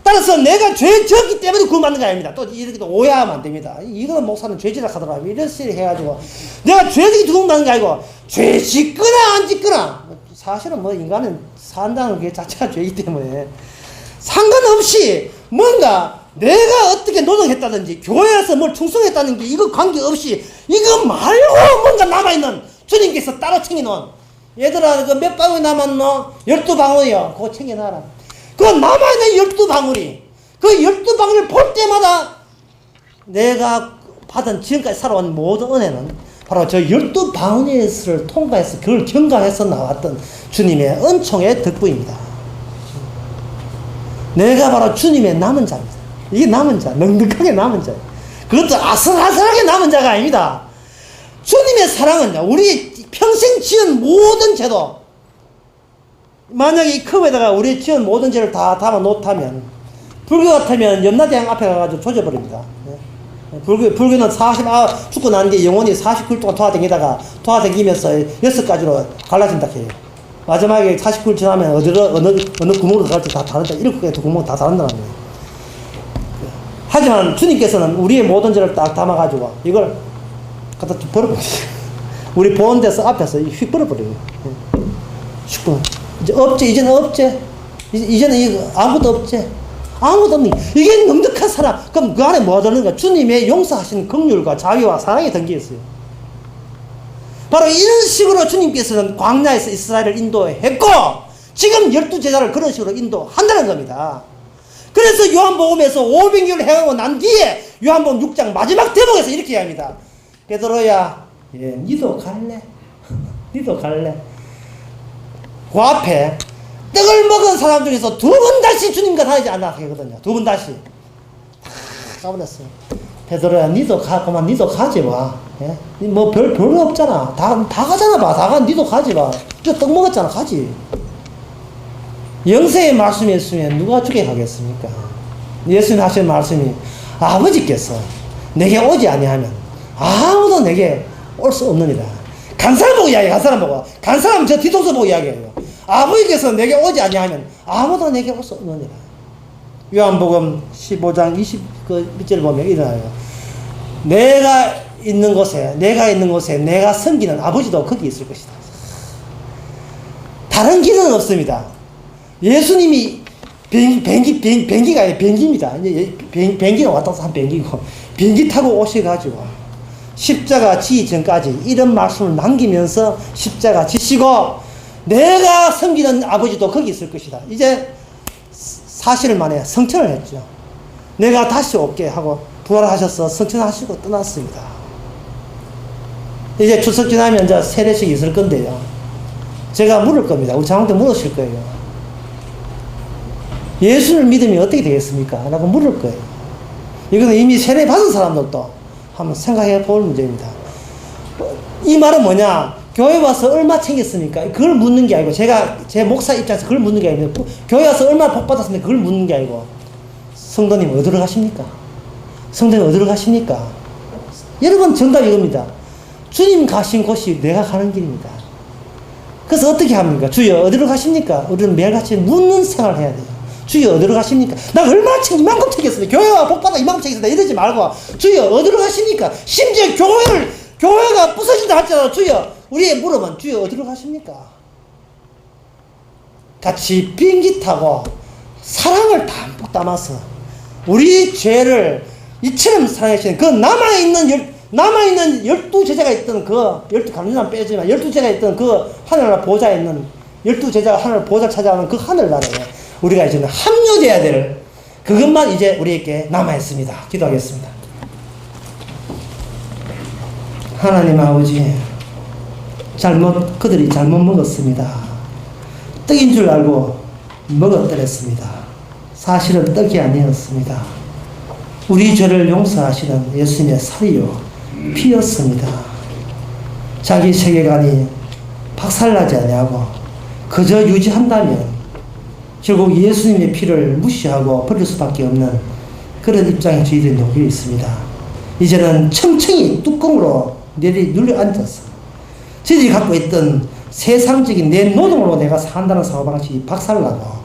따라서 내가 죄 졌기 때문에 구원받는 게 아닙니다. 또 이렇게 오해하면 안 됩니다. 이거는 목사는 죄지라 하더라고요. 이런 식으로 해가지고 내가 죄 지기 구원받는 게 아니고, 죄 짓거나 안 짓거나, 사실은 뭐 인간은 산다는 게 자체가 죄이기 때문에 상관없이 뭔가 내가 어떻게 노력했다든지 교회에서 뭘 충성했다는 게 이거 관계없이, 이거 말고 뭔가 남아있는, 주님께서 따로 챙겨놓은, 얘들아 그 몇 방울이 남았노? 12방울이요. 그거 챙겨놔라. 그 남아있는 12방울이, 그 12방울을 볼 때마다 내가 받은 지금까지 살아온 모든 은혜는 바로 저 12방울을 통과해서 그걸 경과해서 나왔던 주님의 은총의 덕분입니다. 내가 바로 주님의 남은 자입니다. 이게 남은 자, 넉넉하게 남은 자예요. 그것도 아슬아슬하게 남은 자가 아닙니다. 주님의 사랑은 우리 평생 지은 모든 죄도, 만약에 이 컵에다가 우리 지은 모든 죄를 다 담아 놓다면, 불교 같으면 염라대왕 앞에 가가지고 조져버립니다. 불교는 죽고 난 게 영혼이 49일 동안 돌아다니면서 6가지로 갈라진다 해요. 마지막에 49일 지나면 어느 구멍으로 들어갈지 다 다른다. 7개의 구멍 다 다른다는 거예요. 하지만 주님께서는 우리의 모든 죄를 딱 담아가지고 이걸 갖다 버려버려요. 우리 보는 데서 앞에서 휙 버려버려요. 이제 없지, 이제는 없지. 이제는 아무것도 없지. 아무것도 없니. 이게 넉넉한 사랑. 그럼 그 안에 뭐가 들어있는가? 주님의 용서하신 긍휼과 자비와 사랑이 담겨 있어요. 바로 이런 식으로 주님께서는 광야에서 이스라엘을 인도했고, 지금 12제자를 그런 식으로 인도한다는 겁니다. 그래서 요한복음에서 500년을 행하고 난 뒤에 요한복음 6장 마지막 대목에서 이렇게 이야기합니다. 베드로야, 니도 갈래? 니도 갈래? 그 앞에 떡을 먹은 사람 중에서 2번 다시 주님과 다니지 않아 하거든요. 2번 다시 까버렸어요. 베드로야, 니도 가, 그만 니도 가지 마. 예? 뭐 별거 없잖아. 다 가잖아 봐. 다 가, 니도 가지 마. 저 떡 먹었잖아, 가지. 영세의 말씀이 있으면 누가 주게 하겠습니까? 예수님 하신 말씀이, 아버지께서 내게 오지 아니하면 아무도 내게 올 수 없느니라. 간 사람 보고 이야기해. 간 사람 보고. 간 사람 저 뒤통수 보고 이야기해요. 아버지께서 내게 오지 아니하면 아무도 내게 올 수 없느니라. 요한복음 15장 20절 보면 일어나요. 내가 있는 곳에 내가 섬기는 아버지도 거기 있을 것이다. 다른 길은 없습니다. 예수님이 비행기가 아니라 비행기입니다. 비행기는 왔다 갔다 한 비행기고, 비행기 타고 오셔가지고 십자가 지기 전까지 이런 말씀을 남기면서 십자가 지시고, 내가 섬기는 아버지도 거기 있을 것이다. 이제 사실 만에 성천을 했죠. 내가 다시 올게 하고 부활하셔서 성천하시고 떠났습니다. 이제 추석 지나면 이제 세례식이 있을 건데요. 제가 물을 겁니다. 우리 장로한테 물으실 거예요. 예수를 믿으면 어떻게 되겠습니까? 라고 물을 거예요. 이거는 이미 세례 받은 사람들도 한번 생각해 볼 문제입니다. 이 말은 뭐냐? 교회 와서 얼마 챙겼습니까? 그걸 묻는 게 아니고, 제 목사 입장에서 그걸 묻는 게 아니고, 교회 와서 얼마 복 받았습니까? 그걸 묻는 게 아니고, 성도님 어디로 가십니까? 성도님 어디로 가십니까? 여러분, 정답이 이겁니다. 주님 가신 곳이 내가 가는 길입니다. 그래서 어떻게 합니까? 주여 어디로 가십니까? 우리는 매일같이 묻는 생활을 해야 돼요. 주여 어디로 가십니까? 나 얼마나 이만큼 챙겼습니다. 교회와 복받아 이만큼 챙겼습니다. 이러지 말고 주여 어디로 가십니까? 심지어 교회가 부서진다 할지라도 주여 우리의 물어만 주여 어디로 가십니까? 같이 비행기 타고 사랑을 담뿍 담아서 우리 죄를 이처럼 사랑하시는 그 남아있는 12제자가 있던 그 12 간주만 빼지만 12제자가 있던 그 하늘 보좌에 있는 12제자가 하늘 보좌 찾아오는 그 하늘나라에 우리가 이제는 합류돼야 될 그것만 이제 우리에게 남아있습니다. 기도하겠습니다. 하나님 아버지, 그들이 잘못 먹었습니다. 떡인 줄 알고 먹어뜨렸습니다. 사실은 떡이 아니었습니다. 우리 죄를 용서하시는 예수님의 살이요 피였습니다. 자기 세계관이 박살나지 아니하고 그저 유지한다면 결국 예수님의 피를 무시하고 버릴 수밖에 없는 그런 입장에 저희들이 놓여 있습니다. 이제는 청청이 뚜껑으로 눌려 앉아서 저희들이 갖고 있던 세상적인 내 노동으로 내가 산다는 사고방식이 박살나고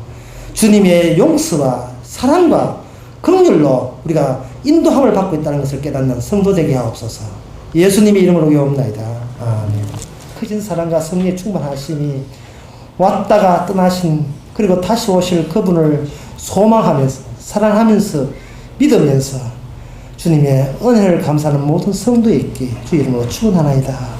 주님의 용서와 사랑과 긍휼로 우리가 인도함을 받고 있다는 것을 깨닫는 성도 되게 하옵소서. 예수님의 이름으로 기도합니다. 아멘. 크신 사랑과 성령의 충만하심이 왔다가 떠나신 그리고 다시 오실 그분을 소망하면서 사랑하면서 믿으면서 주님의 은혜를 감사하는 모든 성도에게 주 이름으로 축원하나이다.